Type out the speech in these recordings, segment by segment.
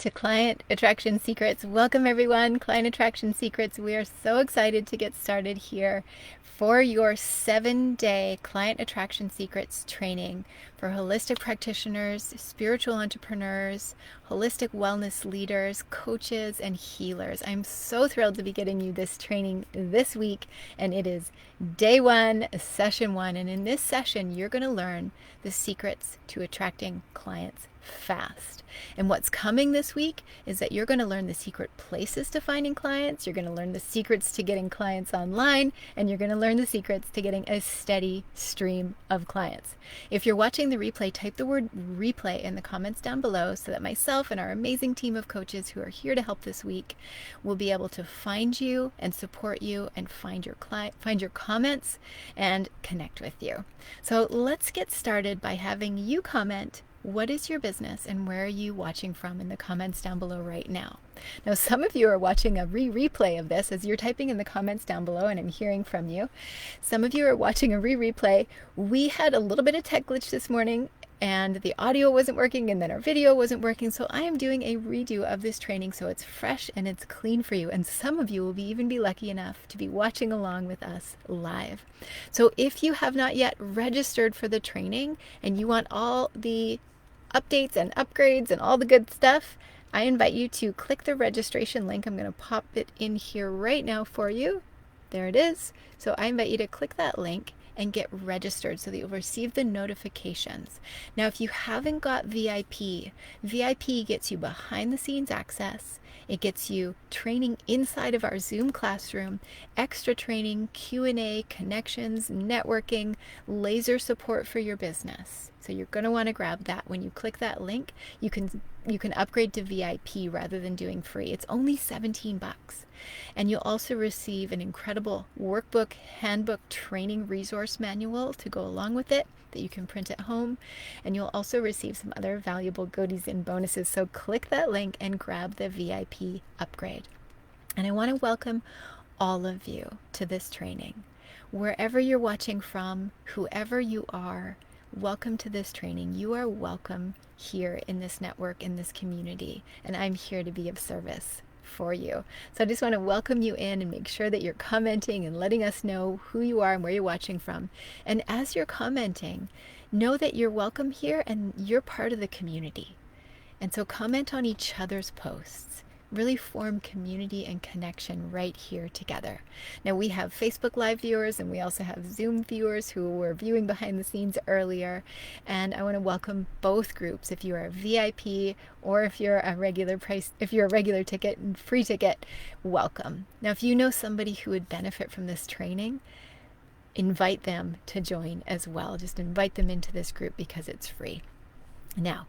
to Client Attraction Secrets. Welcome everyone, Client Attraction Secrets. We are so excited to get started here for your 7-day Client Attraction Secrets training for holistic practitioners, spiritual entrepreneurs, holistic wellness leaders, coaches, and healers. I'm so thrilled to be getting you this training this week, and it is day 1, session 1. And in this session, you're going to learn the secrets to attracting clients fast. And what's coming this week is that you're going to learn the secret places to finding clients, you're going to learn the secrets to getting clients online, and you're going to learn the secrets to getting a steady stream of clients. If you're watching the replay, type the word replay in the comments down below so that myself and our amazing team of coaches who are here to help this week will be able to find you and support you and find your comments and connect with you. So let's get started by having you comment, what is your business and where are you watching from, in the comments down below right now. Now, some of you are watching a replay of this as you're typing in the comments down below, and I'm hearing from you. Some of you are watching a replay. We had a little bit of tech glitch this morning and the audio wasn't working and then our video wasn't working. So I am doing a redo of this training so it's fresh and it's clean for you. And some of you will even be lucky enough to be watching along with us live. So if you have not yet registered for the training and you want all the updates and upgrades and all the good stuff, I invite you to click the registration link. I'm going to pop it in here right now for you. There it is. So I invite you to click that link and get registered so that you'll receive the notifications. Now, if you haven't got VIP gets you behind the scenes access. It gets you training inside of our Zoom classroom, extra training, Q&A, connections, networking, laser support for your business. So you're going to want to grab that. When you click that link, you can upgrade to VIP rather than doing free. It's only $17. And you'll also receive an incredible workbook, handbook, training resource manual to go along with it that you can print at home. And you'll also receive some other valuable goodies and bonuses. So click that link and grab the VIP upgrade. And I want to welcome all of you to this training. Wherever you're watching from, whoever you are, welcome to this training. You are welcome here in this network, in this community, and I'm here to be of service for you. So I just want to welcome you in and make sure that you're commenting and letting us know who you are and where you're watching from. And as you're commenting, know that you're welcome here and you're part of the community. And so comment on each other's posts. Really form community and connection right here together. Now, we have Facebook Live viewers and we also have Zoom viewers who were viewing behind the scenes earlier. And I want to welcome both groups. If you are a VIP or if you're a regular ticket and free ticket, welcome. Now, if you know somebody who would benefit from this training, invite them to join as well. Just invite them into this group because it's free. Now,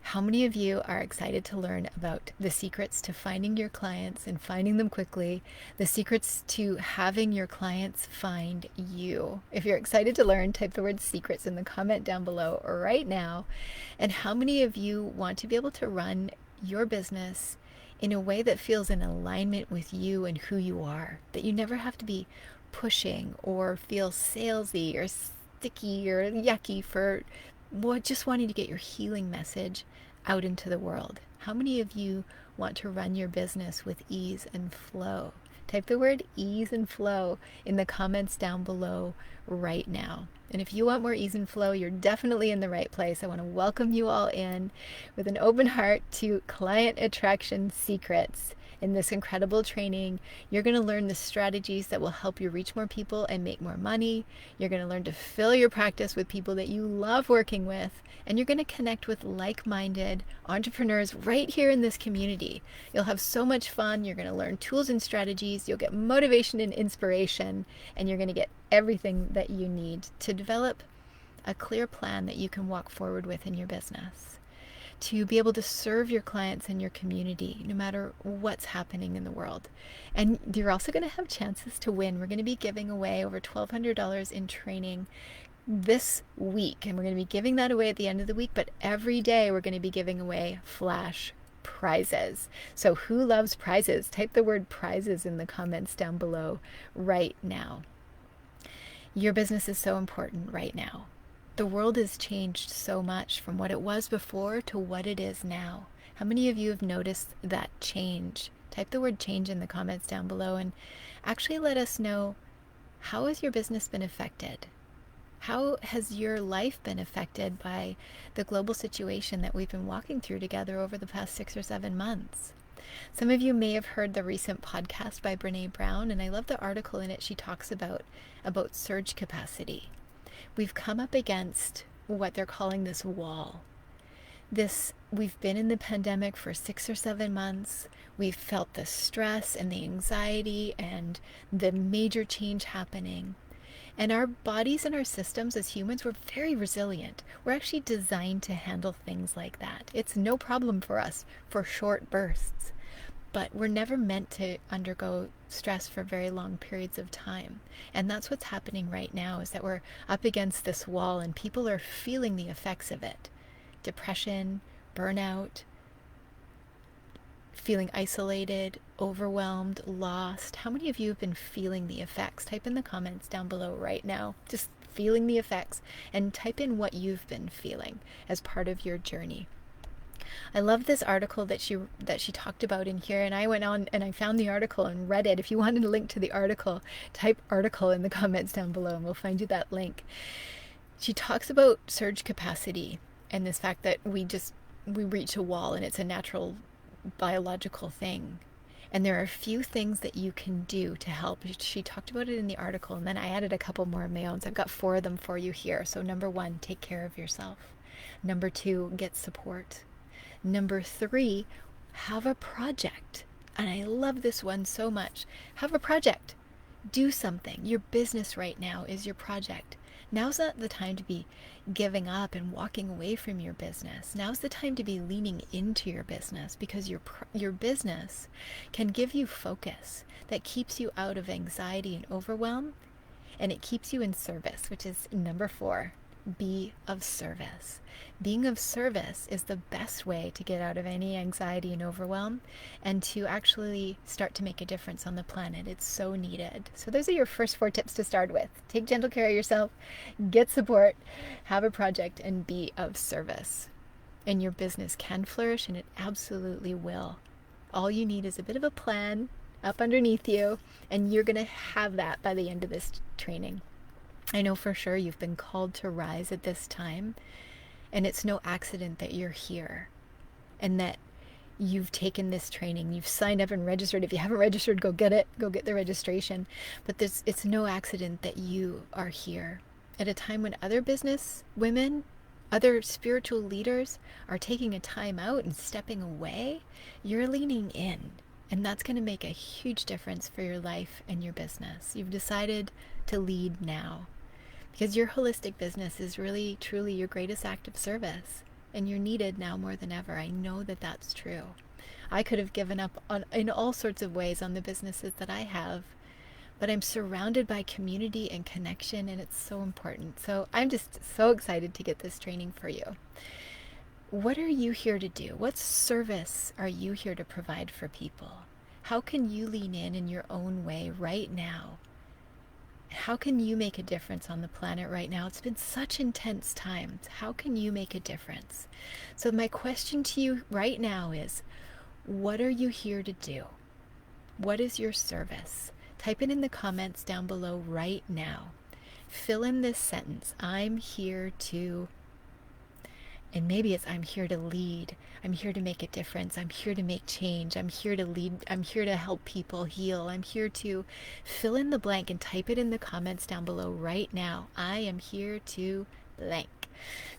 how many of you are excited to learn about the secrets to finding your clients and finding them quickly, the secrets to having your clients find you? If you're excited to learn, type the word secrets in the comment down below right now. And how many of you want to be able to run your business in a way that feels in alignment with you and who you are, that you never have to be pushing or feel salesy or sticky or yucky for just wanting to get your healing message out into the world? How many of you want to run your business with ease and flow? Type the word ease and flow in the comments down below right now. And if you want more ease and flow, you're definitely in the right place. I want to welcome you all in with an open heart to Client Attraction Secrets. In this incredible training, you're going to learn the strategies that will help you reach more people and make more money. You're going to learn to fill your practice with people that you love working with, and you're going to connect with like-minded entrepreneurs right here in this community. You'll have so much fun. You're going to learn tools and strategies. You'll get motivation and inspiration, and you're going to get everything that you need to develop a clear plan that you can walk forward with in your business, to be able to serve your clients and your community no matter what's happening in the world. And you're also going to have chances to win. We're going to be giving away over $1,200 in training this week, and we're going to be giving that away at the end of the week, but every day we're going to be giving away flash prizes. So who loves prizes? Type the word prizes in the comments down below right now. Your business is so important right now. The world has changed so much from what it was before to what it is now. How many of you have noticed that change? Type the word change in the comments down below and actually let us know, how has your business been affected? How has your life been affected by the global situation that we've been walking through together over the past 6 or 7 months? Some of you may have heard the recent podcast by Brene Brown, and I love the article in it. She talks about surge capacity. We've come up against what they're calling this wall. We've been in the pandemic for 6 or 7 months. We've felt the stress and the anxiety and the major change happening. And our bodies and our systems as humans, we're very resilient. We're actually designed to handle things like that. It's no problem for us for short bursts. But we're never meant to undergo stress for very long periods of time. And that's what's happening right now, is that we're up against this wall and people are feeling the effects of it. Depression, burnout, feeling isolated, overwhelmed, lost. How many of you have been feeling the effects? Type in the comments down below right now, just feeling the effects, and type in what you've been feeling as part of your journey. I love this article that she talked about in here, and I went on and I found the article and read it. If you wanted a link to the article, type article in the comments down below and we'll find you that link. She talks about surge capacity and this fact that we reach a wall and it's a natural biological thing. And there are a few things that you can do to help. She talked about it in the article, and then I added a couple more of my own. So I've got 4 of them for you here. So number 1, take care of yourself. Number 2, get support. Number 3, have a project. And I love this one so much. Have a project. Do something. Your business right now is your project. Now's not the time to be giving up and walking away from your business. Now's the time to be leaning into your business, because your business can give you focus that keeps you out of anxiety and overwhelm, and it keeps you in service, which is number 4. Be of service. Being of service is the best way to get out of any anxiety and overwhelm and to actually start to make a difference on the planet. It's so needed. So those are your first 4 tips to start with. Take gentle care of yourself, get support, have a project, and be of service. And your business can flourish, and it absolutely will. All you need is a bit of a plan up underneath you, and you're going to have that by the end of this training. I know for sure you've been called to rise at this time, and it's no accident that you're here and that you've taken this training. You've signed up and registered. If you haven't registered, go get it. Go get the registration. But it's no accident that you are here at a time when other business women, other spiritual leaders are taking a time out and stepping away. You're leaning in. And that's going to make a huge difference for your life and your business. You've decided to lead now, because your holistic business is really, truly your greatest act of service. And you're needed now more than ever. I know that that's true. I could have given up in all sorts of ways on the businesses that I have, but I'm surrounded by community and connection, and it's so important. So I'm just so excited to get this training for you. What are you here to do? What service are you here to provide for people? How can you lean in your own way right now? How can you make a difference on the planet right now? It's been such intense times. How can you make a difference? So my question to you right now is, what are you here to do? What is your service? Type it in the comments down below right now. Fill in this sentence. I'm here to... And maybe it's, I'm here to lead. I'm here to make a difference. I'm here to make change. I'm here to lead. I'm here to help people heal. I'm here to fill in the blank, and type it in the comments down below right now. I am here to blank.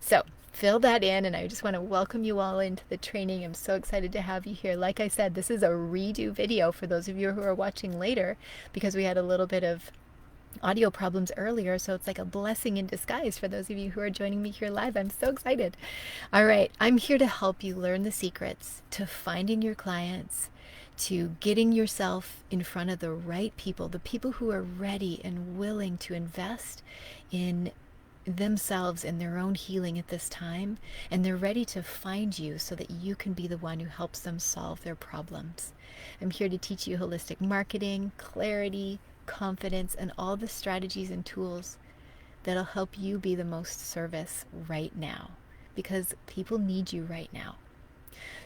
So fill that in, and I just want to welcome you all into the training. I'm so excited to have you here. Like I said, this is a redo video for those of you who are watching later, because we had a little bit of audio problems earlier, so it's like a blessing in disguise for those of you who are joining me here live. I'm so excited. All right, I'm here to help you learn the secrets to finding your clients, to getting yourself in front of the right people, the people who are ready and willing to invest in themselves and their own healing at this time, and they're ready to find you so that you can be the one who helps them solve their problems. I'm here to teach you holistic marketing, clarity, confidence, and all the strategies and tools that'll help you be the most service right now, because people need you right now.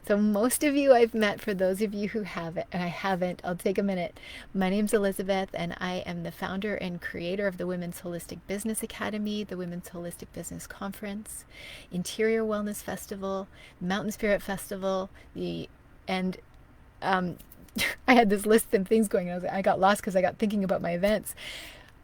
So most of you I've met. For those of you who haven't, and I haven't, I'll take a minute. My name's Elizabeth, and I am the founder and creator of the Women's Holistic Business Academy, the Women's Holistic Business Conference, Interior Wellness Festival, Mountain Spirit Festival, and I had this list of things going on. I got lost because I got thinking about my events.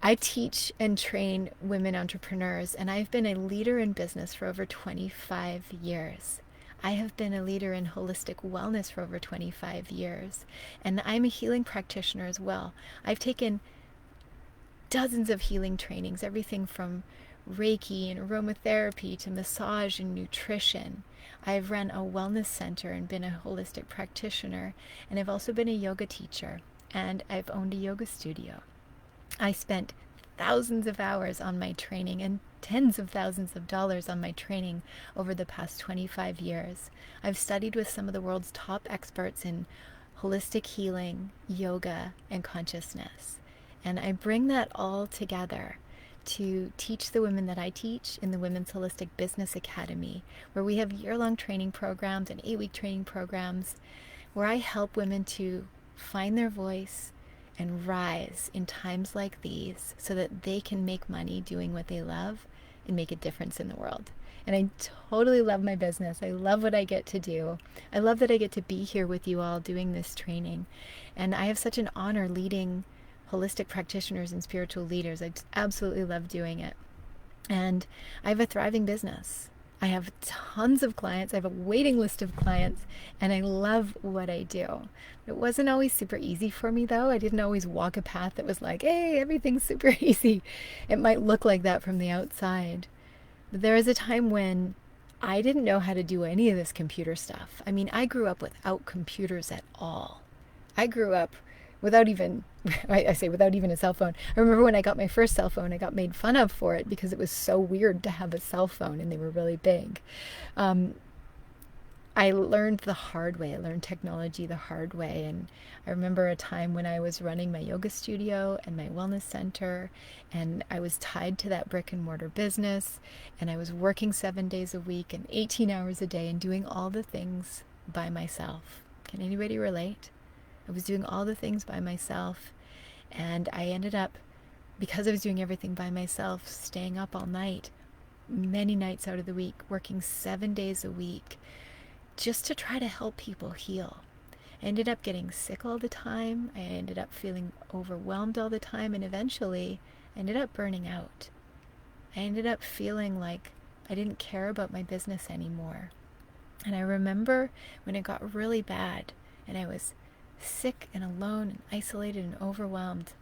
I teach and train women entrepreneurs, and I've been a leader in business for over 25 years. I have been a leader in holistic wellness for over 25 years, and I'm a healing practitioner as well. I've taken dozens of healing trainings, everything from Reiki and aromatherapy to massage and nutrition. I've run a wellness center and been a holistic practitioner, and I've also been a yoga teacher, and I've owned a yoga studio. I spent thousands of hours on my training and tens of thousands of dollars on my training over the past 25 years. I've studied with some of the world's top experts in holistic healing, yoga, and consciousness. And I bring that all together to teach the women that I teach in the Women's Holistic Business Academy, where we have year-long training programs and 8-week training programs, where I help women to find their voice and rise in times like these so that they can make money doing what they love and make a difference in the world. And I totally love my business. I love what I get to do. I love that I get to be here with you all doing this training. And I have such an honor leading holistic practitioners and spiritual leaders. I absolutely love doing it. And I have a thriving business. I have tons of clients. I have a waiting list of clients, and I love what I do. It wasn't always super easy for me, though. I didn't always walk a path that was like, hey, everything's super easy. It might look like that from the outside. But there was a time when I didn't know how to do any of this computer stuff. I mean, I grew up without computers at all. I grew up without even, I say without even a cell phone. I remember when I got my first cell phone, I got made fun of for it because it was so weird to have a cell phone and they were really big. I learned the hard way. I learned technology the hard way. And I remember a time when I was running my yoga studio and my wellness center, and I was tied to that brick and mortar business, and I was working 7 days a week and 18 hours a day and doing all the things by myself. Can anybody relate? I was doing all the things by myself, and I ended up, because I was doing everything by myself, staying up all night, many nights out of the week, working 7 days a week, just to try to help people heal. I ended up getting sick all the time. I ended up feeling overwhelmed all the time, and eventually I ended up burning out. I ended up feeling like I didn't care about my business anymore. And I remember when it got really bad and I was sick and alone and isolated and overwhelmed.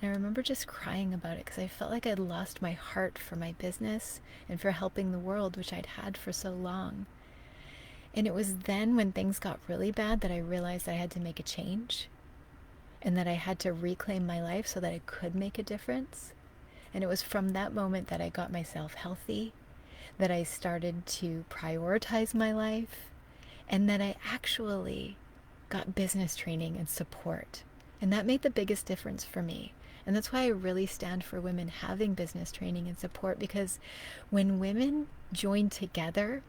And I remember just crying about it because I felt like I'd lost my heart for my business and for helping the world, which I'd had for so long. And it was then when things got really bad that I realized I had to make a change and that I had to reclaim my life so that I could make a difference. And it was from that moment that I got myself healthy, that I started to prioritize my life, and that I actually got business training and support. And that made the biggest difference for me. And that's why I really stand for women having business training and support, because when women join together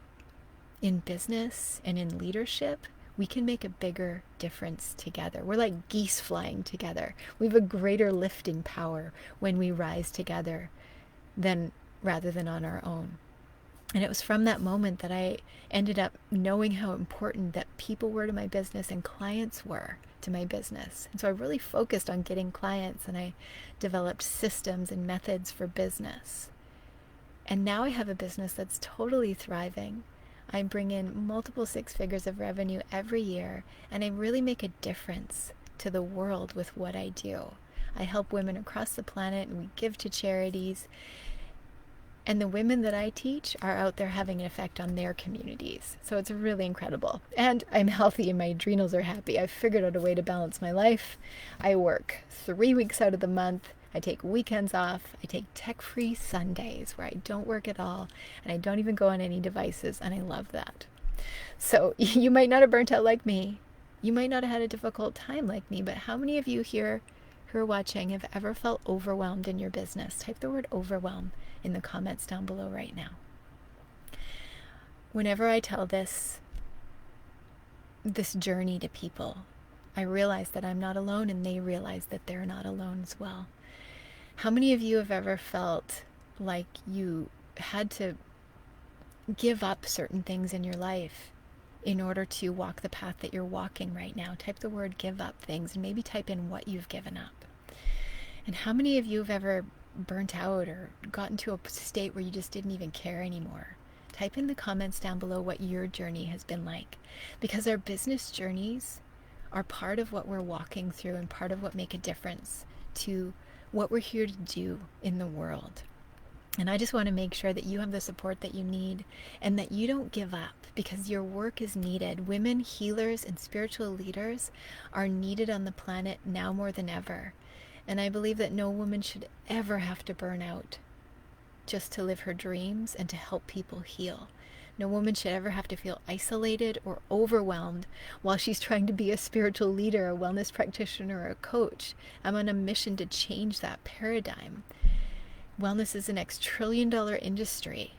in business and in leadership, we can make a bigger difference together. We're like geese flying together. We have a greater lifting power when we rise together rather than on our own. And it was from that moment that I ended up knowing how important that people were to my business and clients were to my business. And so I really focused on getting clients, and I developed systems and methods for business. And now I have a business that's totally thriving. I bring in multiple 6 figures of revenue every year, and I really make a difference to the world with what I do. I help women across the planet, and we give to charities. And the women that I teach are out there having an effect on their communities. So it's really incredible. And I'm healthy and my adrenals are happy. I've figured out a way to balance my life. I work 3 weeks out of the month. I take weekends off. I take tech-free Sundays where I don't work at all, and I don't even go on any devices, and I love that. So you might not have burnt out like me. You might not have had a difficult time like me, but how many of you here who are watching have ever felt overwhelmed in your business? Type the word overwhelm in the comments down below right now. Whenever I tell this this journey to people. I realize that I'm not alone, and they realize that they're not alone as well. How many of you have ever felt like you had to give up certain things in your life in order to walk the path that you're walking right now? Type the word give up things, and maybe type in what you've given up. And how many of you have ever burnt out or gotten to a state where you just didn't even care anymore? Type in the comments down below what your journey has been like, because our business journeys are part of what we're walking through and part of what make a difference to what we're here to do in the world. And I just want to make sure that you have the support that you need and that you don't give up, because your work is needed. Women healers and spiritual leaders are needed on the planet now more than ever. And I believe that no woman should ever have to burn out just to live her dreams and to help people heal. No woman should ever have to feel isolated or overwhelmed while she's trying to be a spiritual leader, a wellness practitioner, or a coach. I'm on a mission to change that paradigm. Wellness is the next $1 trillion industry.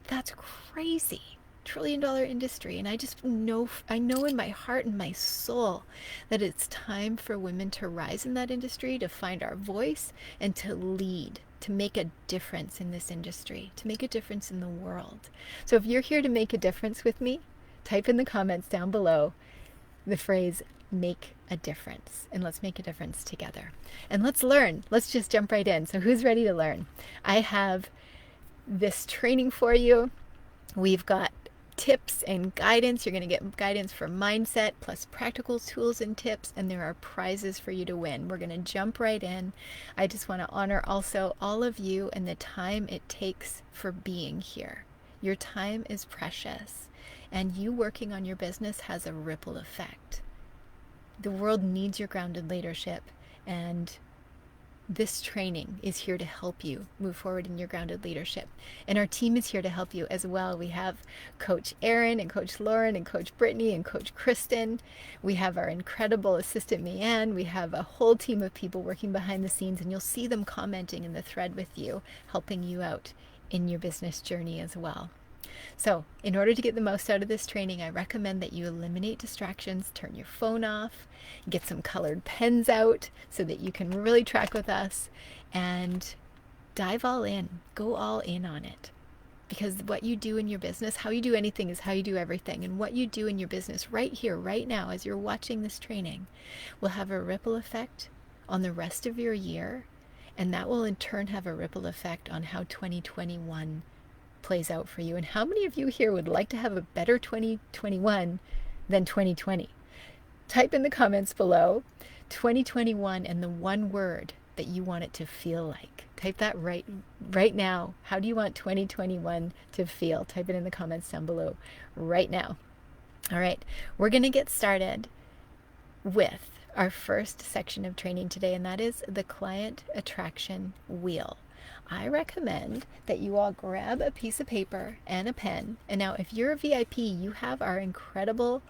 That's crazy. $1 trillion industry. And I just know, I know in my heart and my soul that it's time for women to rise in that industry, to find our voice, and to lead, to make a difference in this industry, to make a difference in the world. So if you're here to make a difference with me, type in the comments down below the phrase make a difference, and let's make a difference together. And let's learn. Let's just jump right in. So who's ready to learn? I have this training for you. We've got tips and guidance. You're going to get guidance for mindset plus practical tools and tips, and there are prizes for you to win. We're going to jump right in. I just want to honor also all of you and the time it takes for being here. Your time is precious, and you working on your business has a ripple effect. The world needs your grounded leadership, and this training is here to help you move forward in your grounded leadership. And our team is here to help you as well. We have Coach Erin and Coach Lauren and Coach Brittany and Coach Kristen. We have our incredible assistant, Mayanne. We have a whole team of people working behind the scenes, and you'll see them commenting in the thread with you, helping you out in your business journey as well. So in order to get the most out of this training, I recommend that you eliminate distractions, turn your phone off, get some colored pens out so that you can really track with us, and dive all in, go all in on it. Because what you do in your business, how you do anything is how you do everything. And what you do in your business right here, right now, as you're watching this training, will have a ripple effect on the rest of your year. And that will in turn have a ripple effect on how 2021 plays out for you. And how many of you here would like to have a better 2021 than 2020? Type in the comments below 2021 and the one word that you want it to feel like. Type that right now. How do you want 2021 to feel? Type it in the comments down below right now. All right, we're going to get started with our first section of training today, and that is the client attraction wheel. I recommend that you all grab a piece of paper and a pen. And now if you're a VIP, you have our incredible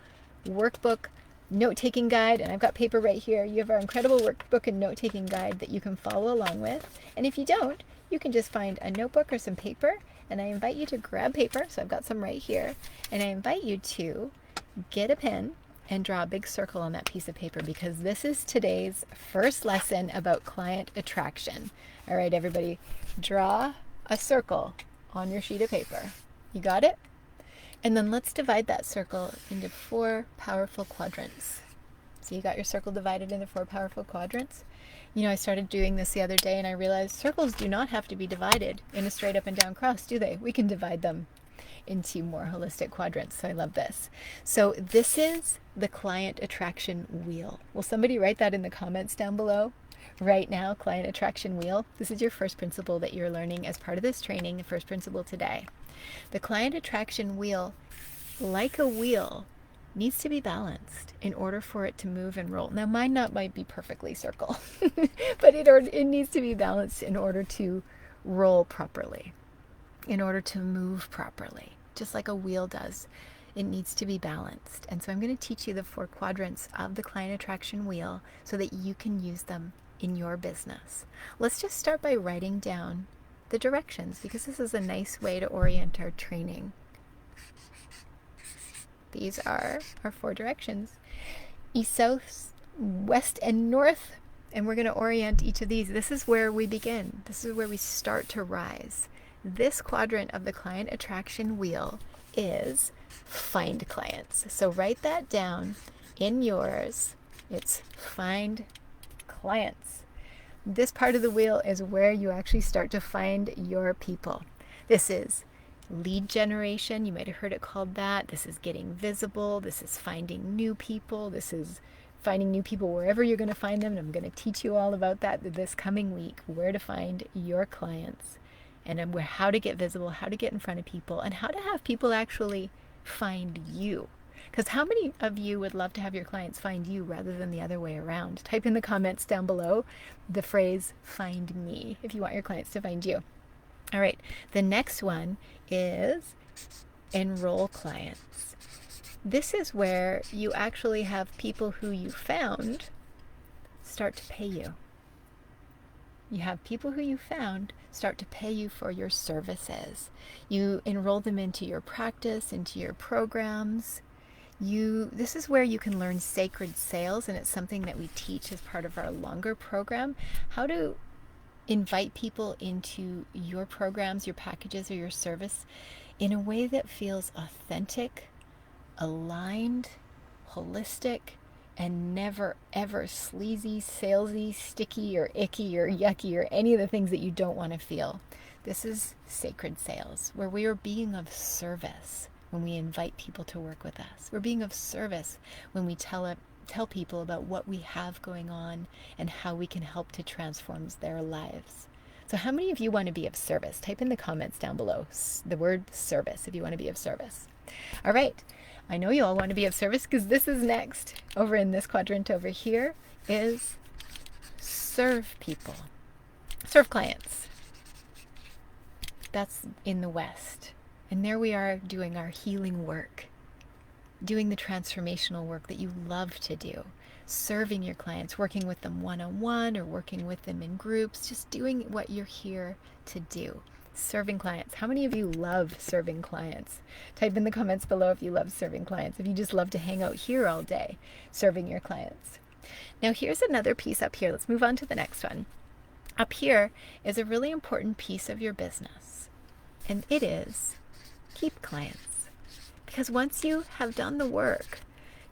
workbook note-taking guide, and I've got paper right here. You have our incredible workbook and note-taking guide that you can follow along with. And if you don't, you can just find a notebook or some paper, and I invite you to grab paper. So I've got some right here, and I invite you to get a pen and draw a big circle on that piece of paper, because this is today's first lesson about client attraction. All right, everybody, draw a circle on your sheet of paper. You got it? And then let's divide that circle into 4 powerful quadrants. So you got your circle divided into 4 powerful quadrants. You know, I started doing this the other day, and I realized circles do not have to be divided in a straight up and down cross, do they? We can divide them into more holistic quadrants. So I love this. So this is the client attraction wheel. Will somebody write that in the comments down below? Right now, client attraction wheel. This is your first principle that you're learning as part of this training, the first principle today. The client attraction wheel, like a wheel, needs to be balanced in order for it to move and roll. Now, mine might be perfectly circle, but it needs to be balanced in order to roll properly, in order to move properly, just like a wheel does. It needs to be balanced. And so I'm going to teach you the 4 quadrants of the client attraction wheel so that you can use them in your business. Let's just start by writing down the directions, because this is a nice way to orient our training. These are our 4 directions: east, south, west, and north. And we're going to orient each of these. This is where we begin. This is where we start to rise. This quadrant of the client attraction wheel is find clients. So write that down in yours. It's find clients. This part of the wheel is where you actually start to find your people. This is lead generation. You might have heard it called that. This is getting visible. This is finding new people. This is finding new people wherever you're going to find them. And I'm going to teach you all about that this coming week, where to find your clients and how to get visible, how to get in front of people, and how to have people actually find you. Because how many of you would love to have your clients find you rather than the other way around? Type in the comments down below the phrase find me if you want your clients to find you. All right, the next one is enroll clients. This is where you actually have people who you found start to pay you. You have people who you found start to pay you for your services. You enroll them into your practice, into your programs. This is where you can learn sacred sales, and it's something that we teach as part of our longer program, how to invite people into your programs, your packages, or your service in a way that feels authentic, aligned, holistic, and never ever sleazy, salesy, sticky, or icky, or yucky, or any of the things that you don't want to feel. This is sacred sales, where we are being of service when we invite people to work with us. We're being of service when we tell people about what we have going on and how we can help to transform their lives. So how many of you want to be of service? Type in the comments down below the word service if you want to be of service. All right. I know you all want to be of service because this is next. Over in this quadrant over here is serve people. Serve clients. That's in the West. And there we are doing our healing work, doing the transformational work that you love to do, serving your clients, working with them one-on-one or working with them in groups, just doing what you're here to do. Serving clients. How many of you love serving clients? Type in the comments below if you love serving clients, if you just love to hang out here all day serving your clients. Now here's another piece up here. Let's move on to the next one. Up here is a really important piece of your business, and it is keep clients. Because once you have done the work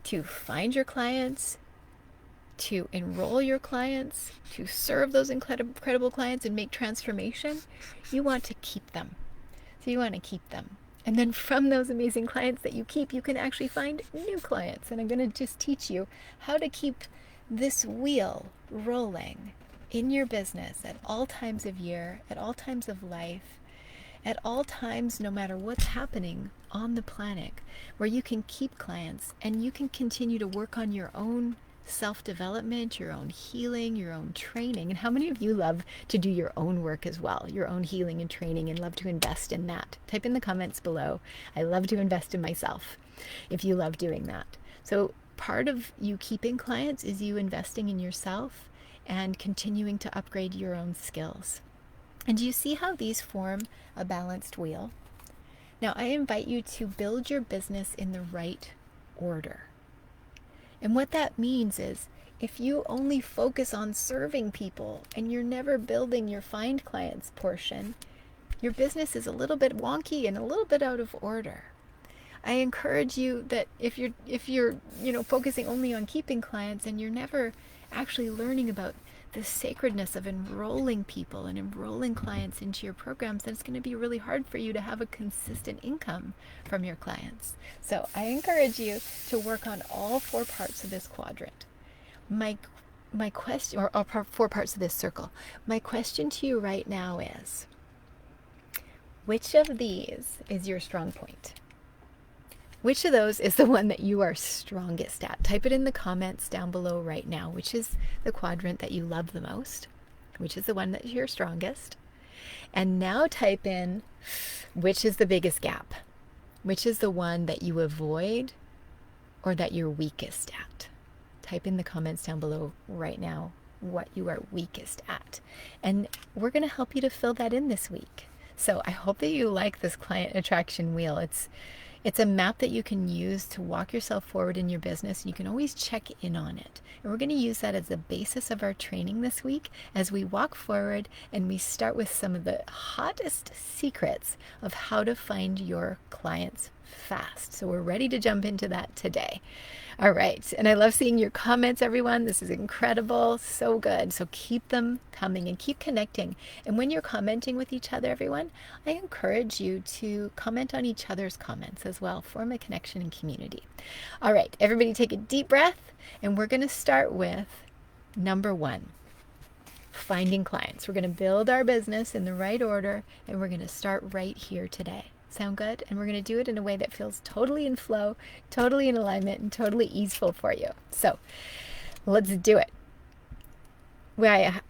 to find your clients, to enroll your clients, to serve those incredible clients and make transformation, you want to keep them. So you want to keep them. And then from those amazing clients that you keep, you can actually find new clients. And I'm going to just teach you how to keep this wheel rolling in your business at all times of year, at all times of life, at all times, no matter what's happening on the planet, where you can keep clients and you can continue to work on your own self-development, your own healing, your own training. And how many of you love to do your own work as well, your own healing and training, and love to invest in that? Type in the comments below. I love to invest in myself if you love doing that. So part of you keeping clients is you investing in yourself and continuing to upgrade your own skills. And do you see how these form a balanced wheel? Now I invite you to build your business in the right order. And what that means is if you only focus on serving people and you're never building your find clients portion, your business is a little bit wonky and a little bit out of order. I encourage you that if you're focusing only on keeping clients and you're never actually learning about the sacredness of enrolling people and enrolling clients into your programs, then it's going to be really hard for you to have a consistent income from your clients. So I encourage you to work on all 4 parts of this quadrant. My question, or all 4 parts of this circle. My question to you right now is, which of these is your strong point? Which of those is the one that you are strongest at? Type it in the comments down below right now. Which is the quadrant that you love the most? Which is the one that you're strongest? And now type in, which is the biggest gap? Which is the one that you avoid or that you're weakest at? Type in the comments down below right now what you are weakest at. And we're going to help you to fill that in this week. So I hope that you like this client attraction wheel. It's a map that you can use to walk yourself forward in your business, and you can always check in on it. And we're going to use that as the basis of our training this week as we walk forward and we start with some of the hottest secrets of how to find your clients fast. So we're ready to jump into that today. All right. And I love seeing your comments, everyone. This is incredible. So good. So keep them coming and keep connecting. And when you're commenting with each other, everyone, I encourage you to comment on each other's comments as well. Form a connection and community. All right. Everybody take a deep breath. And we're going to start with number 1. Finding clients. We're going to build our business in the right order. And we're going to start right here today. Sound good? And we're going to do it in a way that feels totally in flow, totally in alignment, and totally easeful for you. So let's do it. I've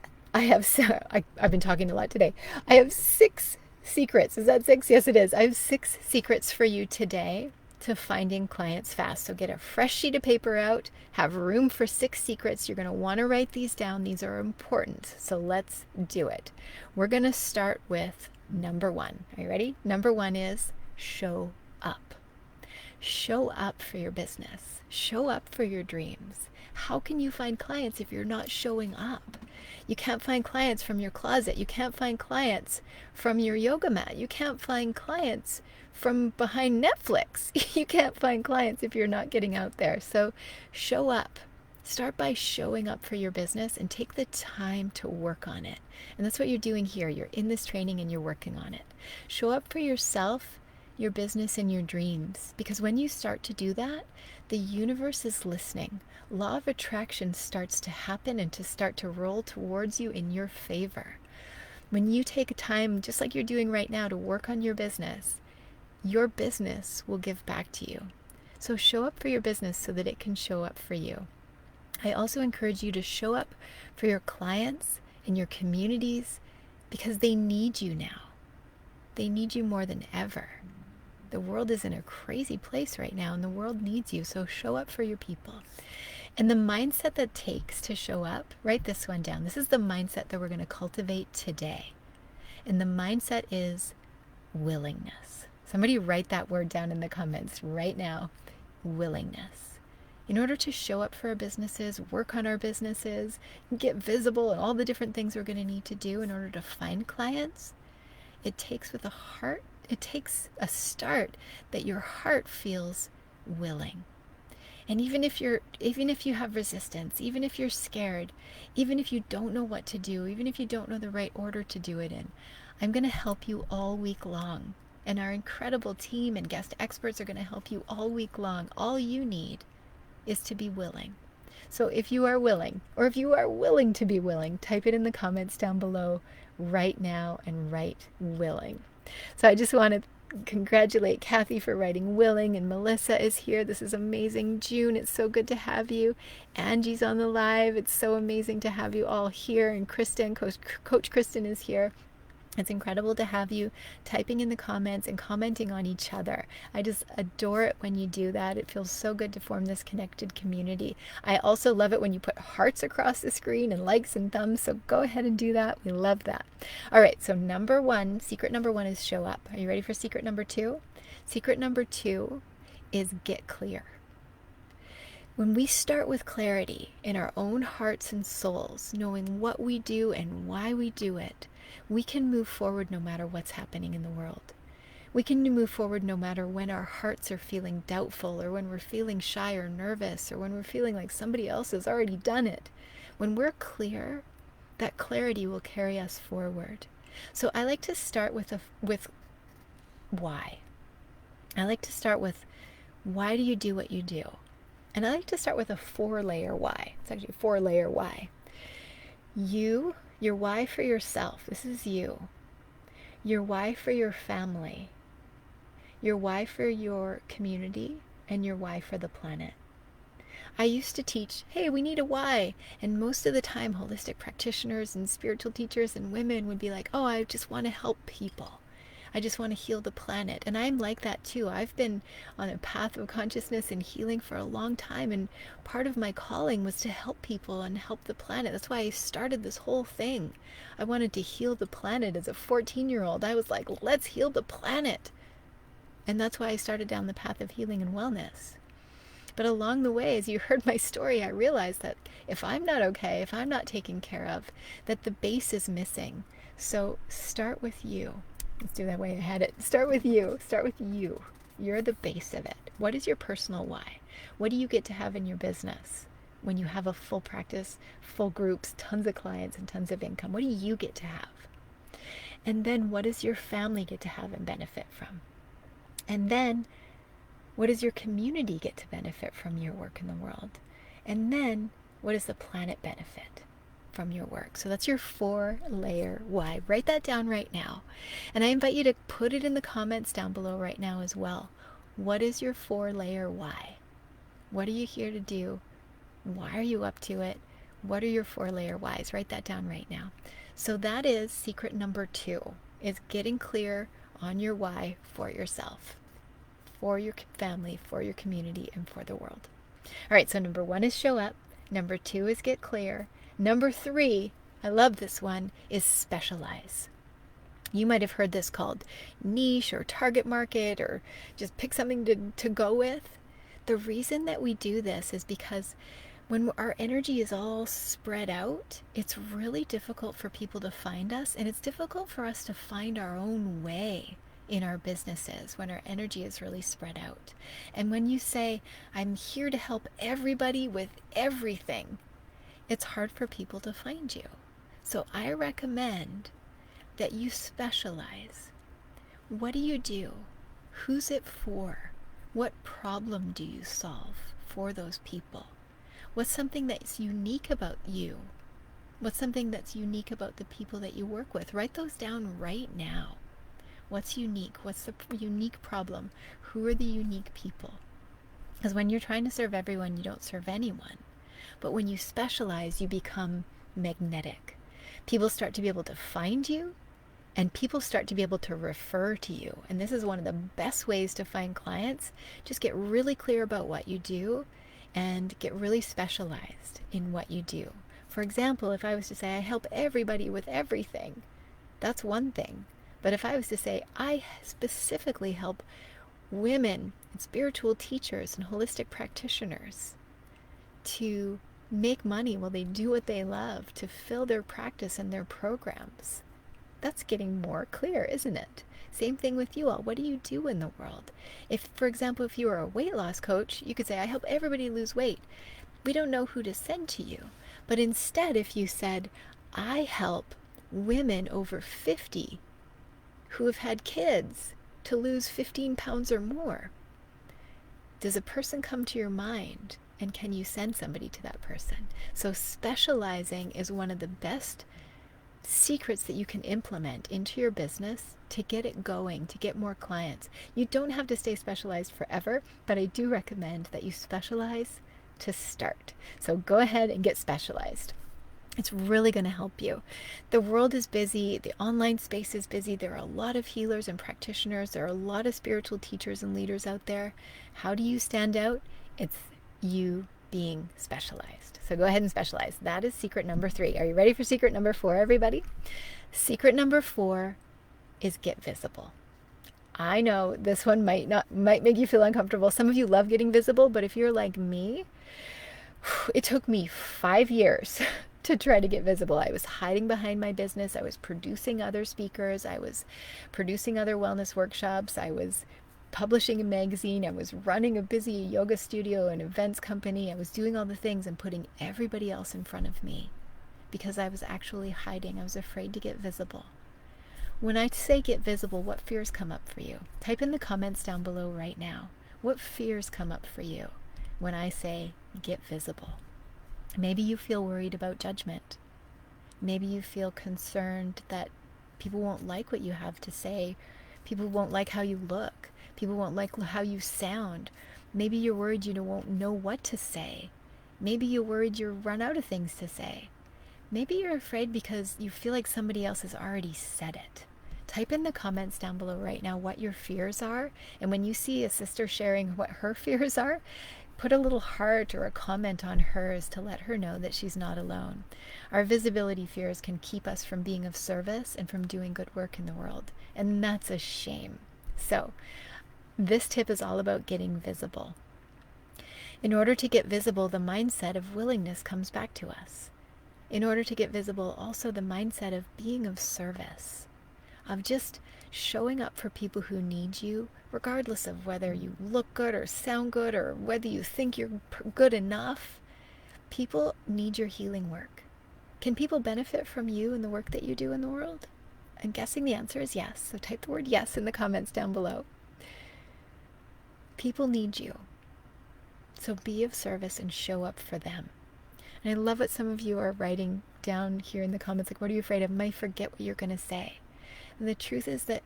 been talking a lot today. I have 6 secrets. Is that 6? Yes, it is. I have 6 secrets for you today to finding clients fast. So get a fresh sheet of paper out, have room for 6 secrets. You're going to want to write these down. These are important. So let's do it. We're going to start with number 1. Are you ready? Number 1 is show up. Show up for your business. Show up for your dreams. How can you find clients if you're not showing up? You can't find clients from your closet. You can't find clients from your yoga mat. You can't find clients from behind Netflix. You can't find clients if you're not getting out there. So show up. Start by showing up for your business and take the time to work on it. And that's what you're doing here. You're in this training and you're working on it. Show up for yourself, your business, and your dreams. Because when you start to do that, the universe is listening. Law of attraction starts to happen and to start to roll towards you in your favor. When you take time, just like you're doing right now, to work on your business will give back to you. So show up for your business so that it can show up for you. I also encourage you to show up for your clients and your communities because they need you now. They need you more than ever. The world is in a crazy place right now and the world needs you, so show up for your people. And the mindset that takes to show up, write this one down. This is the mindset that we're going to cultivate today. And the mindset is willingness. Somebody write that word down in the comments right now. Willingness. In order to show up for our businesses, work on our businesses, get visible, and all the different things we're going to need to do in order to find clients, it takes a start that your heart feels willing. And even if you have resistance, even if you're scared, even if you don't know what to do, even if you don't know the right order to do it in, I'm going to help you all week long. And our incredible team and guest experts are going to help you all week long. All you need is to be willing. So if you are willing, or if you are willing to be willing, type it in the comments down below right now and write willing. So I just want to congratulate Kathy for writing willing, and Melissa is here. This is amazing. June, it's so good to have you. Angie's on the live. It's so amazing to have you all here. And Kristen, Coach Kristen is here. It's incredible to have you typing in the comments and commenting on each other. I just adore it when you do that. It feels so good to form this connected community. I also love it when you put hearts across the screen and likes and thumbs, so go ahead and do that. We love that. All right, so secret number 1 is show up. Are you ready for secret number 2? Secret number 2 is get clear. When we start with clarity in our own hearts and souls, knowing what we do and why we do it, we can move forward no matter what's happening in the world. We can move forward no matter when our hearts are feeling doubtful, or when we're feeling shy or nervous, or when we're feeling like somebody else has already done it. When we're clear, that clarity will carry us forward. So I like to start with why. I like to start with, why do you do what you do? And I like to start with a 4-layer why. It's actually a 4-layer why. Your why for yourself. This is you. Your why for your family. Your why for your community. And your why for the planet. I used to teach, hey, we need a why. And most of the time, holistic practitioners and spiritual teachers and women would be like, oh, I just want to help people. I just want to heal the planet. And I'm like that too. I've been on a path of consciousness and healing for a long time. And part of my calling was to help people and help the planet. That's why I started this whole thing. I wanted to heal the planet as a 14-year-old. I was like, let's heal the planet. And that's why I started down the path of healing and wellness. But along the way, as you heard my story, I realized that if I'm not okay, if I'm not taken care of, that the base is missing. So start with you. Let's do that way I had it. Start with you. Start with you. You're the base of it. What is your personal why? What do you get to have in your business when you have a full practice, full groups, tons of clients, and tons of income? What do you get to have? And then what does your family get to have and benefit from? And then what does your community get to benefit from your work in the world? And then what does the planet benefit from your work? So that's your 4-layer why. Write that down right now. And I invite you to put it in the comments down below right now as well. What is your 4-layer why? What are you here to do? Why are you up to it? What are your 4-layer whys? Write that down right now. So that is secret number 2, is getting clear on your why for yourself, for your family, for your community, and for the world. All right, so number 1 is show up. Number 2 is get clear. Number 3, I love this one, is specialize. You might have heard this called niche or target market, or just pick something to go with. The reason that we do this is because when our energy is all spread out, it's really difficult for people to find us, and it's difficult for us to find our own way in our businesses when our energy is really spread out. And when you say, I'm here to help everybody with everything, it's hard for people to find you. So I recommend that you specialize. What do you do? Who's it for? What problem do you solve for those people? What's something that's unique about you? What's something that's unique about the people that you work with? Write those down right now. What's unique? What's the unique problem? Who are the unique people? Because when you're trying to serve everyone, you don't serve anyone. But when you specialize, you become magnetic. People start to be able to find you, and people start to be able to refer to you. And this is one of the best ways to find clients. Just get really clear about what you do and get really specialized in what you do. For example, if I was to say, I help everybody with everything, that's one thing. But if I was to say, I specifically help women and spiritual teachers and holistic practitioners to make money while they do what they love, to fill their practice and their programs, that's getting more clear, isn't it? Same thing with you all. What do you do in the world? If, for example, if you are a weight loss coach, you could say, I help everybody lose weight. We don't know who to send to you. But instead, if you said, I help women over 50 who have had kids to lose 15 pounds or more, does a person come to your mind? And can you send somebody to that person? So specializing is one of the best secrets that you can implement into your business to get it going, to get more clients. You don't have to stay specialized forever, but I do recommend that you specialize to start. So go ahead and get specialized. It's really going to help you. The world is busy. The online space is busy. There are a lot of healers and practitioners. There are a lot of spiritual teachers and leaders out there. How do you stand out? It's you being specialized. So go ahead and specialize. That is secret number 3. Are you ready for secret number 4, everybody? Secret number 4 is get visible. I know this one might make you feel uncomfortable. Some of you love getting visible, but if you're like me, it took me 5 years to try to get visible. I was hiding behind my business. I was producing other speakers. I was producing other wellness workshops. I was publishing a magazine. I was running a busy yoga studio and events company. I was doing all the things and putting everybody else in front of me because I was actually hiding. I was afraid to get visible. When I say get visible, what fears come up for you? Type in the comments down below right now. What fears come up for you when I say get visible? Maybe you feel worried about judgment. Maybe you feel concerned that people won't like what you have to say. People won't like how you look. People won't like how you sound. Maybe you're worried you won't know what to say. Maybe you're worried you'll run out of things to say. Maybe you're afraid because you feel like somebody else has already said it. Type in the comments down below right now what your fears are. And when you see a sister sharing what her fears are, put a little heart or a comment on hers to let her know that she's not alone. Our visibility fears can keep us from being of service and from doing good work in the world. And that's a shame. So This tip is all about getting visible. In order to get visible, the mindset of willingness comes back to us. In order to get visible, also the mindset of being of service, of just showing up for people who need you, regardless of whether you look good or sound good or whether you think you're good enough. People need your healing work. Can people benefit from you and the work that you do in the world? I'm guessing the answer is yes, so type the word yes in the comments down below. People need you. So be of service and show up for them. And I love what some of you are writing down here in the comments, like, what are you afraid of? I might forget what you're going to say. And the truth is that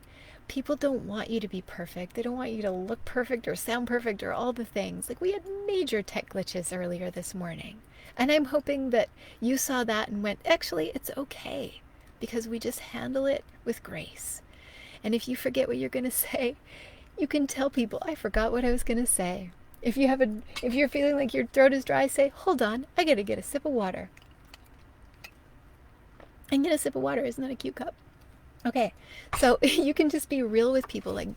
people don't want you to be perfect. They don't want you to look perfect or sound perfect or all the things. Like, we had major tech glitches earlier this morning. And I'm hoping that you saw that and went, actually, it's okay, because we just handle it with grace. And if you forget what you're going to say, you can tell people, I forgot what I was going to say. If you're feeling like your throat is dry, say, hold on, I gotta get a sip of water. And get a sip of water. Isn't that a cute cup? Okay, so you can just be real with people. Like,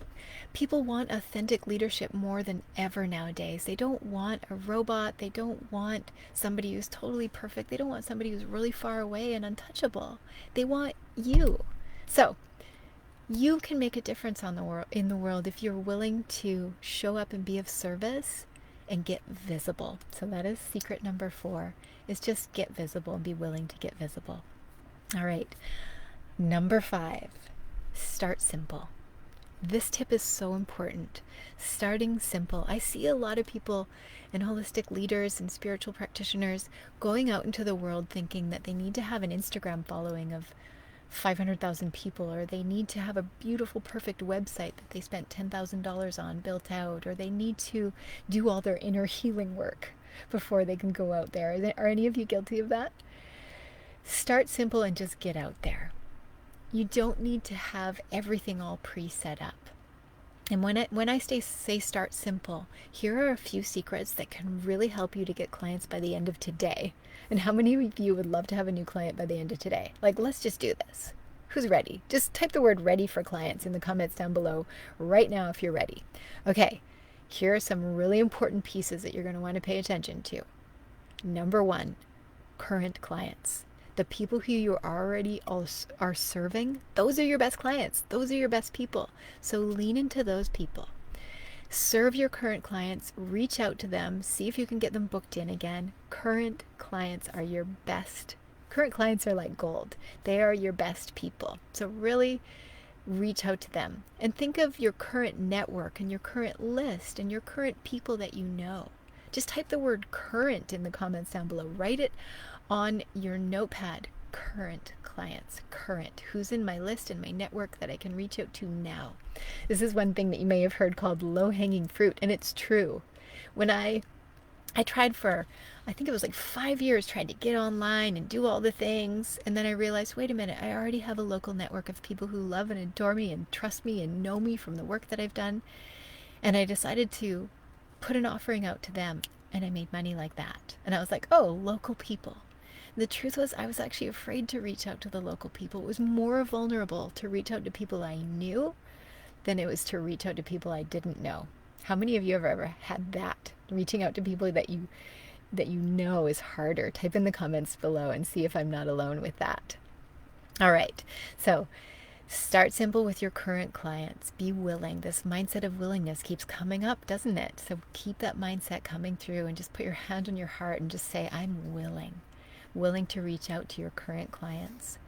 people want authentic leadership more than ever nowadays. They don't want a robot. They don't want somebody who's totally perfect. They don't want somebody who's really far away and untouchable. They want you. So you can make a difference in the world if you're willing to show up and be of service and get visible. So that is secret number 4, is just get visible and be willing to get visible. All right. Number 5, start simple. This tip is so important. Starting simple. I see a lot of people and holistic leaders and spiritual practitioners going out into the world thinking that they need to have an Instagram following of 500,000 people, or they need to have a beautiful, perfect website that they spent $10,000 on built out, or they need to do all their inner healing work before they can go out there. Are any of you guilty of that? Start simple and just get out there. You don't need to have everything all pre-set up. And when I say start simple, here are a few secrets that can really help you to get clients by the end of today. And how many of you would love to have a new client by the end of today? Like, let's just do this. Who's ready? Just type the word ready for clients in the comments down below right now if you're ready. Okay, here are some really important pieces that you're going to want to pay attention to. Number 1, current clients. The people who you already are serving, those are your best clients. Those are your best people. So lean into those people. Serve your current clients, reach out to them, see if you can get them booked in again. Current clients are your best. Current clients are like gold. They are your best people. So really reach out to them and think of your current network and your current list and your current people that you know. Just type the word current in the comments down below. Write it on your notepad. Current clients. Current. Who's in my list and my network that I can reach out to now? This is one thing that you may have heard called low-hanging fruit, and it's true. When I tried for, I think it was like 5 years, tried to get online and do all the things, and then I realized, wait a minute, I already have a local network of people who love and adore me and trust me and know me from the work that I've done, and I decided to put an offering out to them, and I made money like that. And I was like, oh, local people. The truth was, I was actually afraid to reach out to the local people. It was more vulnerable to reach out to people I knew than it was to reach out to people I didn't know. How many of you have ever had that? Reaching out to people that you know is harder. Type in the comments below and see if I'm not alone with that. All right, so start simple with your current clients. Be willing. This mindset of willingness keeps coming up, doesn't it? So keep that mindset coming through and just put your hand on your heart and just say, I'm willing to reach out to your current clients.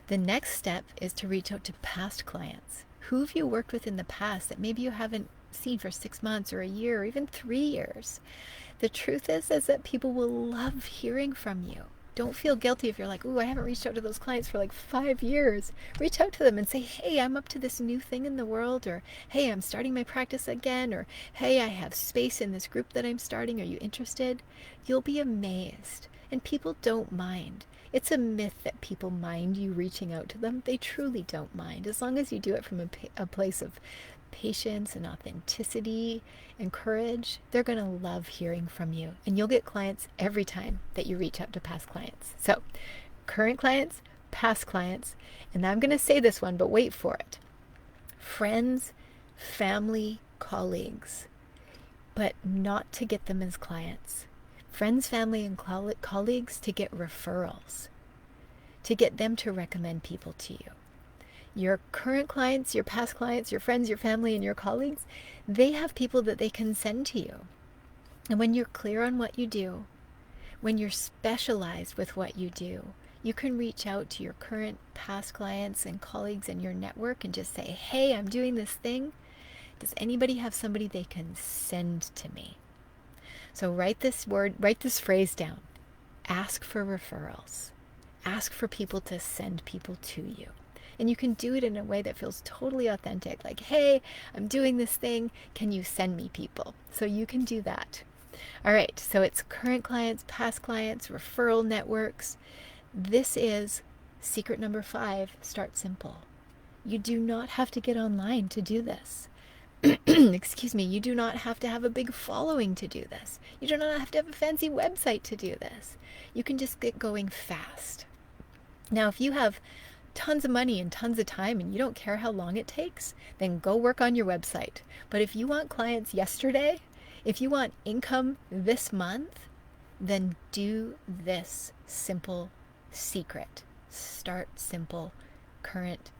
The next step is to reach out to past clients. Who have you worked with in the past that maybe you haven't seen for 6 months or a year or even 3 years? The truth is that people will love hearing from you. Don't feel guilty if you're like, ooh, I haven't reached out to those clients for like 5 years. Reach out to them and say, hey, I'm up to this new thing in the world, or hey, I'm starting my practice again, or hey, I have space in this group that I'm starting. Are you interested? You'll be amazed. And people don't mind. It's a myth that people mind you reaching out to them. They truly don't mind. As long as you do it from a place of patience and authenticity and courage, they're going to love hearing from you. And you'll get clients every time that you reach out to past clients. So, current clients, past clients, and I'm going to say this one, but wait for it. Friends, family, colleagues, but not to get them as clients. Friends, family, and colleagues to get referrals, to get them to recommend people to you. Your current clients, your past clients, your friends, your family, and your colleagues, they have people that they can send to you. And when you're clear on what you do, when you're specialized with what you do, you can reach out to your current, past clients and colleagues in your network and just say, hey, I'm doing this thing. Does anybody have somebody they can send to me? So write this phrase down. Ask for referrals. Ask for people to send people to you. And you can do it in a way that feels totally authentic. Like, hey, I'm doing this thing. Can you send me people? So you can do that. All right, so it's current clients, past clients, referral networks. This is secret number 5, start simple. You do not have to get online to do this. Excuse me, you do not have to have a big following to do this. You do not have to have a fancy website to do this. You can just get going fast. Now, if you have tons of money and tons of time and you don't care how long it takes, then go work on your website. But if you want clients yesterday, if you want income this month, then do this simple secret. Start simple, current,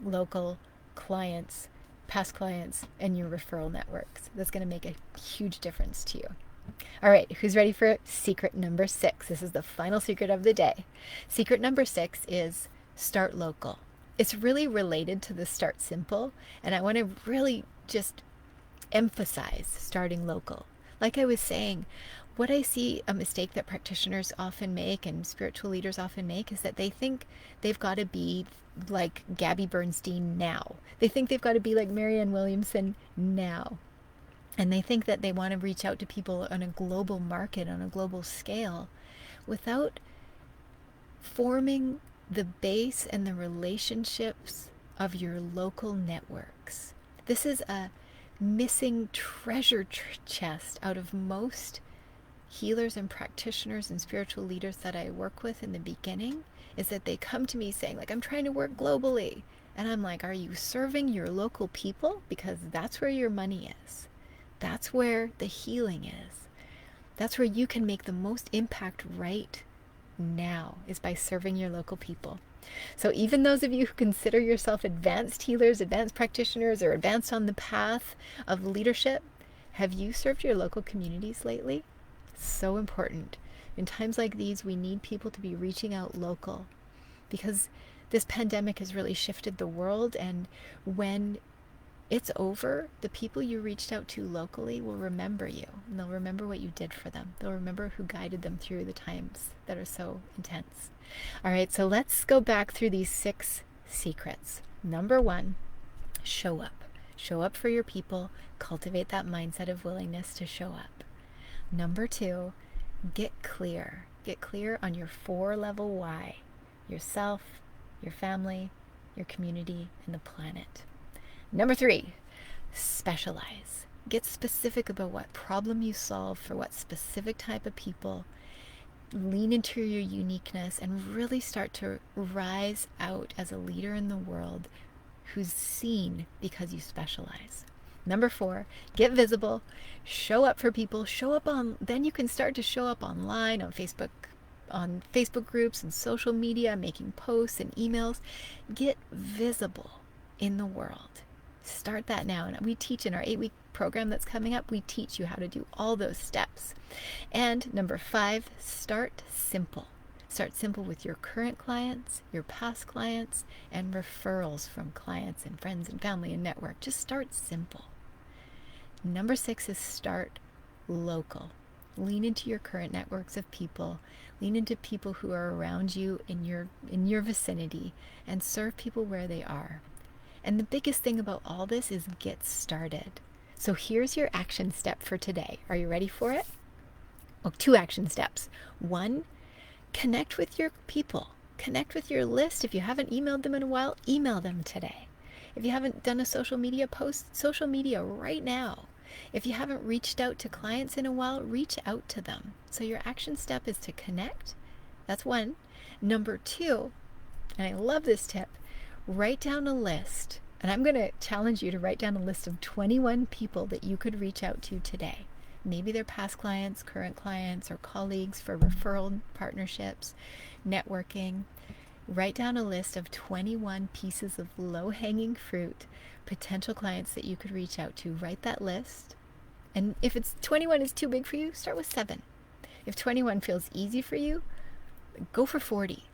local clients, past clients, and your referral networks. That's going to make a huge difference to you. All right, who's ready for secret number 6? This is the final secret of the day. Secret number 6 is start local. It's really related to the start simple, and I want to really just emphasize starting local. Like I was saying, what I see a mistake that practitioners often make and spiritual leaders often make is that they think they've got to be like Gabby Bernstein now. They think they've got to be like Marianne Williamson now. And they think that they want to reach out to people on a global market, on a global scale, without forming the base and the relationships of your local networks. This is a missing treasure chest out of most healers and practitioners and spiritual leaders that I work with in the beginning, is that they come to me saying, like, I'm trying to work globally. And I'm like, are you serving your local people? Because that's where your money is. That's where the healing is. That's where you can make the most impact right now, is by serving your local people. So even those of you who consider yourself advanced healers, advanced practitioners, or advanced on the path of leadership, have you served your local communities lately? So important. In times like these, we need people to be reaching out local, because this pandemic has really shifted the world, and when it's over, the people you reached out to locally will remember you, and they'll remember what you did for them. They'll remember who guided them through the times that are so intense. All right, so let's go back through these 6 secrets. Number 1, show up. Show up for your people. Cultivate that mindset of willingness to show up. Number 2, get clear. Get clear on your 4-level why. Yourself, your family, your community, and the planet. Number 3, specialize. Get specific about what problem you solve for what specific type of people. Lean into your uniqueness and really start to rise out as a leader in the world who's seen because you specialize. Number 4, get visible. Show up for people. Then you can start to show up online, on Facebook groups and social media, making posts and emails. Get visible in the world. Start that now. And we teach in our 8-week program that's coming up, we teach you how to do all those steps. And number 5, start simple. Start simple with your current clients, your past clients, and referrals from clients and friends and family and network. Just start simple. Number 6 is start local. Lean into your current networks of people. Lean into people who are around you in your vicinity, and serve people where they are. And the biggest thing about all this is get started. So here's your action step for today. Are you ready for it? Oh, 2 action steps. 1, connect with your people. Connect with your list. If you haven't emailed them in a while, email them today. If you haven't done a social media post, social media right now. If you haven't reached out to clients in a while, reach out to them. So your action step is to connect. That's 1. Number 2, and I love this tip, write down a list And I'm going to challenge you to write down a list of 21 people that you could reach out to today. Maybe they're past clients, current clients, or colleagues for referral partnerships, networking. Write down a list of 21 pieces of low-hanging fruit, potential clients that you could reach out to. Write that list. And if it's 21 is too big for you, start with 7. If 21 feels easy for you, go for 40.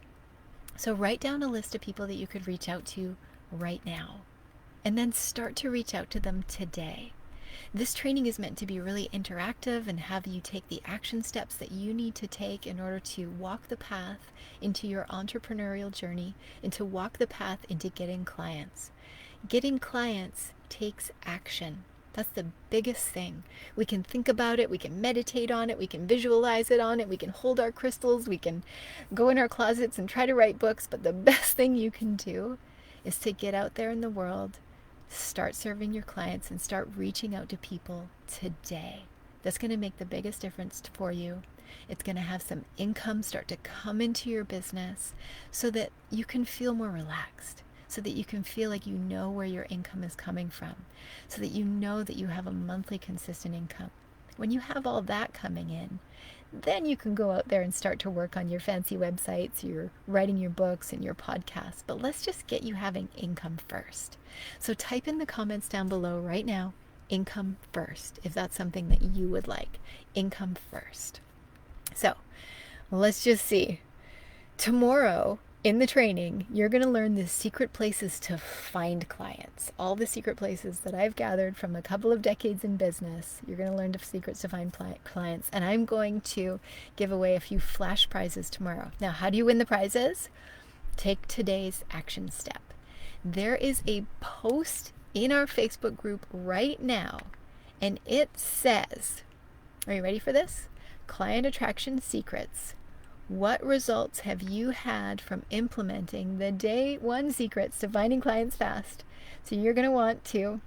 So write down a list of people that you could reach out to right now. And then start to reach out to them today. This training is meant to be really interactive and have you take the action steps that you need to take in order to walk the path into your entrepreneurial journey and to walk the path into getting clients. Getting clients takes action. That's the biggest thing. We can think about it, we can meditate on it, we can visualize it on it, we can hold our crystals, we can go in our closets and try to write books, but the best thing you can do is to get out there in the world, start serving your clients, and start reaching out to people today. That's going to make the biggest difference for you. It's going to have some income start to come into your business so that you can feel more relaxed, so that you can feel like you know where your income is coming from, so that you know that you have a monthly consistent income. When you have all that coming in, then you can go out there and start to work on your fancy websites, your writing your books and your podcasts. But let's just get you having income first. So type in the comments down below right now, income first, if that's something that you would like. Income first. So let's just see. Tomorrow in the training, you're going to learn the secret places to find clients. All the secret places that I've gathered from a couple of decades in business. You're going to learn the secrets to find clients. And I'm going to give away a few flash prizes tomorrow. Now, how do you win the prizes? Take today's action step. There is a post in our Facebook group right now, and it says, are you ready for this? Client Attraction Secrets. What results have you had from implementing the day 1 secrets to finding clients fast? So you're going to want to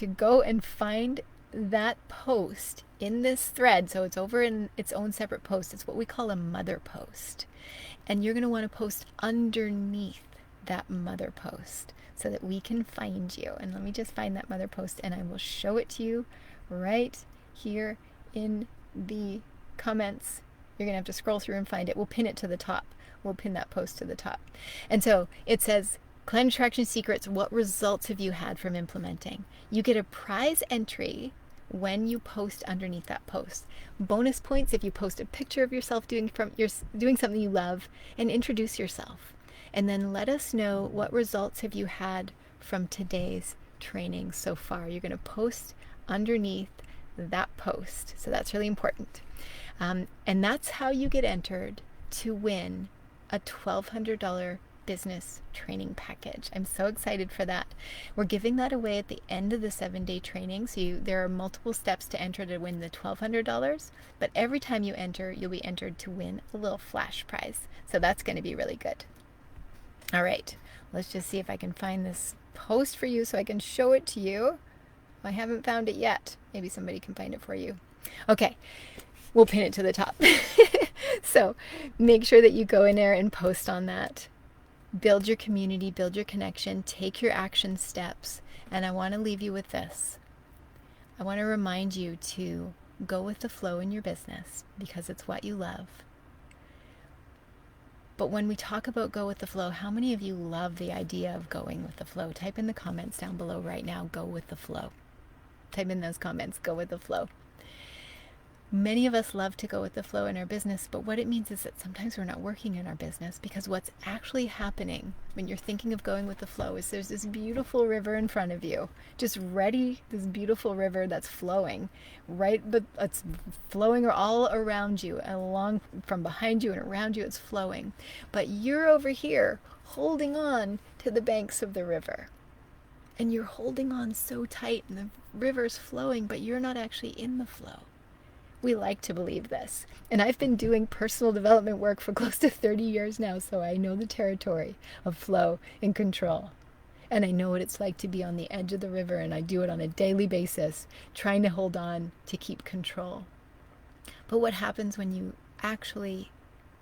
go and find that post in this thread. So it's over in its own separate post. It's what we call a mother post. And you're going to want to post underneath that mother post so that we can find you. And let me just find that mother post and I will show it to you right here in the comments. You're going to have to scroll through and find it. We'll pin it to the top. We'll pin that post to the top. And so it says, Client Attraction Secrets, what results have you had from implementing? You get a prize entry when you post underneath that post. Bonus points if you post a picture of yourself doing something you love and introduce yourself. And then let us know what results have you had from today's training so far. You're going to post underneath that post. So that's really important. And that's how you get entered to win a $1,200 business training package. I'm so excited for that. We're giving that away at the end of the 7-day training. So there are multiple steps to enter to win the $1,200, but every time you enter, you'll be entered to win a little flash prize. So that's going to be really good. All right, let's just see if I can find this post for you so I can show it to you. I haven't found it yet. Maybe somebody can find it for you. Okay, we'll pin it to the top. So make sure that you go in there and post on that. Build your community, build your connection, take your action steps. And I want to leave you with this. I want to remind you to go with the flow in your business because it's what you love. But when we talk about go with the flow, how many of you love the idea of going with the flow? Type in the comments down below right now, go with the flow. Type in those comments, go with the flow. Many of us love to go with the flow in our business, but what it means is that sometimes we're not working in our business because what's actually happening when you're thinking of going with the flow is there's this beautiful river in front of you, just ready, this beautiful river that's flowing, right? But it's flowing all around you, along from behind you and around you, it's flowing. But you're over here holding on to the banks of the river. And you're holding on so tight and the river's flowing, but you're not actually in the flow. We like to believe this. And I've been doing personal development work for close to 30 years now, so I know the territory of flow and control. And I know what it's like to be on the edge of the river, and I do it on a daily basis, trying to hold on to keep control. But what happens when you actually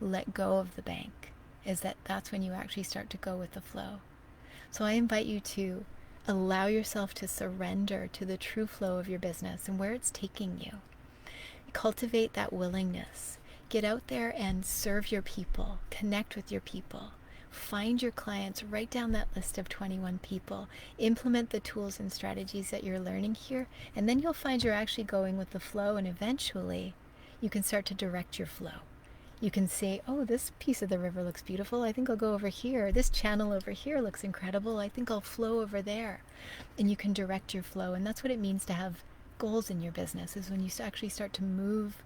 let go of the bank? is that that's when you actually start to go with the flow. So I invite you to allow yourself to surrender to the true flow of your business and where it's taking you. Cultivate that willingness. Get out there and serve your people, connect with your people. Find your clients, write down that list of 21 people, implement the tools and strategies that you're learning here, and then you'll find you're actually going with the flow, and eventually you can start to direct your flow. You can say, oh, this piece of the river looks beautiful. I think I'll go over here. This channel over here looks incredible. I think I'll flow over there. And you can direct your flow. And that's what it means to have goals in your business, is when you actually start to move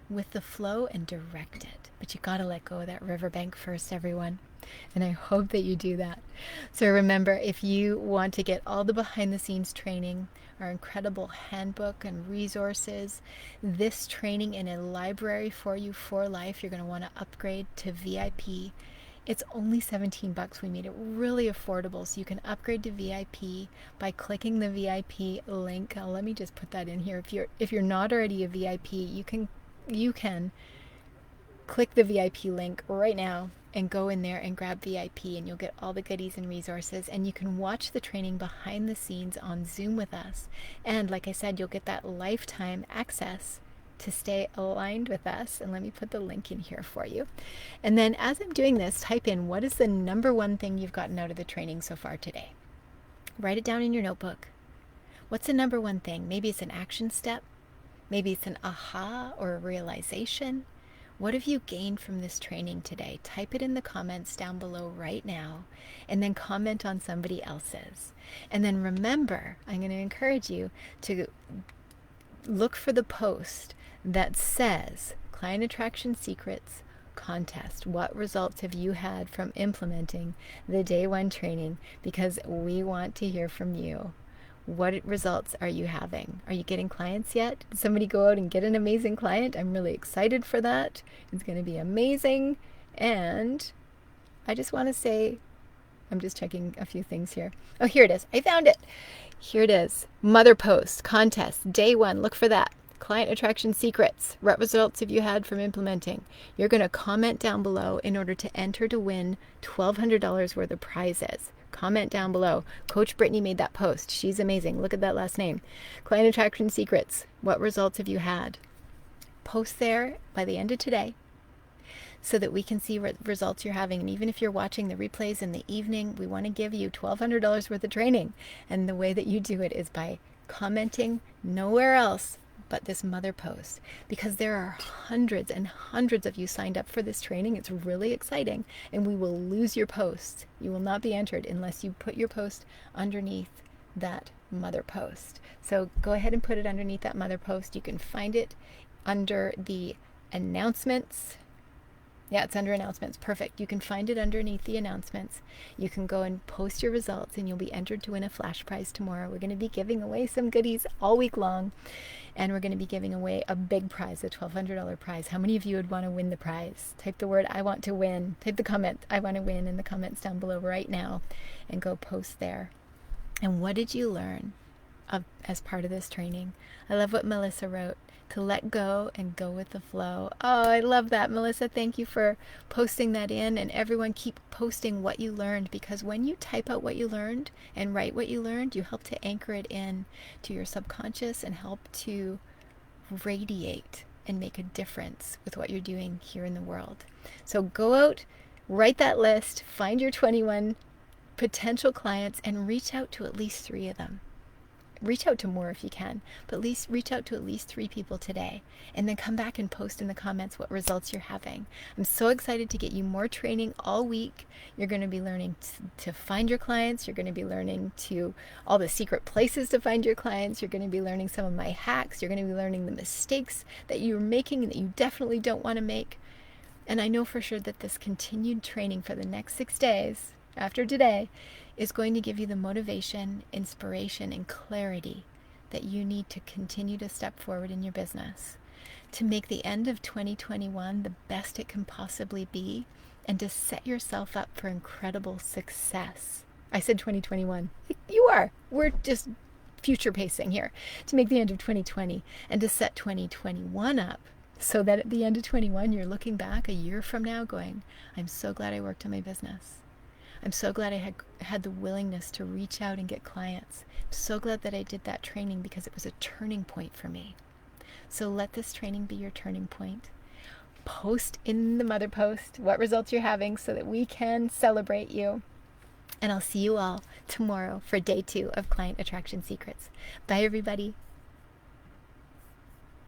with the flow and direct it. But you got to let go of that riverbank first, everyone. And I hope that you do that. So remember, if you want to get all the behind the scenes training, our incredible handbook and resources, this training in a library for you for life, you're going to want to upgrade to VIP. It's only $17. We made it really affordable, so you can upgrade to VIP by clicking the VIP link. Let me just put that in here. If you're not already a VIP, you can click the VIP link right now and go in there and grab VIP, and you'll get all the goodies and resources, and you can watch the training behind the scenes on Zoom with us. And like I said, you'll get that lifetime access to stay aligned with us. And let me put the link in here for you. And then as I'm doing this, type in, what is the number one thing you've gotten out of the training so far today? Write it down in your notebook. What's the number one thing? Maybe it's an action step. Maybe it's an aha or a realization. What have you gained from this training today? Type it in the comments down below right now, and then comment on somebody else's. And then remember, I'm going to encourage you to look for the post that says Client Attraction Secrets Contest. What results have you had from implementing the day one training? Because we want to hear from you. What results are you having? Are you getting clients yet? Did somebody go out and get an amazing client? I'm really excited for that. It's going to be amazing. And I just want to say, I'm just checking a few things here. Oh, here it is. I found it. Here it is. Mother post contest, day one. Look for that. Client Attraction Secrets. What results have you had from implementing? You're going to comment down below in order to enter to win $1,200 worth of prizes. Comment down below. Coach Brittany made that post. She's amazing. Look at that last name. Client Attraction Secrets. What results have you had? Post there by the end of today so that we can see what results you're having. And even if you're watching the replays in the evening, we want to give you $1,200 worth of training. And the way that you do it is by commenting nowhere else but this mother post, because there are hundreds and hundreds of you signed up for this training. It's really exciting, and we will lose your post. You will not be entered unless you put your post underneath that mother post. So go ahead and put it underneath that mother post. You can find it under the announcements. Yeah, it's under announcements. Perfect. You can find it underneath the announcements. You can go and post your results, and you'll be entered to win a flash prize tomorrow. We're going to be giving away some goodies all week long, and we're going to be giving away a big prize, a $1,200 prize. How many of you would want to win the prize? Type the word, I want to win. Type the comment, I want to win, in the comments down below right now, and go post there. And what did you learn as part of this training? I love what Melissa wrote. To let go and go with the flow. Oh, I love that, Melissa. Thank you for posting that in. And everyone, keep posting what you learned, because when you type out what you learned and write what you learned, you help to anchor it in to your subconscious and help to radiate and make a difference with what you're doing here in the world. So go out, write that list, find your 21 potential clients, and reach out to at least 3 of them. Reach out to more if you can, but at least reach out to at least 3 people today, and then come back and post in the comments what results you're having. I'm so excited to get you more training all week. You're going to be learning to find your clients. You're going to be learning to all the secret places to find your clients. You're going to be learning some of my hacks. You're going to be learning the mistakes that you're making and that you definitely don't want to make. And I know for sure that this continued training for the next 6 days after today is going to give you the motivation, inspiration, and clarity that you need to continue to step forward in your business, to make the end of 2021 the best it can possibly be, and to set yourself up for incredible success. I said 2021. You are. We're just future pacing here. To make the end of 2020 and to set 2021 up so that at the end of 21, you're looking back a year from now going, I'm so glad I worked on my business. I'm so glad I had the willingness to reach out and get clients. I'm so glad that I did that training because it was a turning point for me. So let this training be your turning point. Post in the mother post what results you're having so that we can celebrate you. And I'll see you all tomorrow for day 2 of Client Attraction Secrets. Bye, everybody.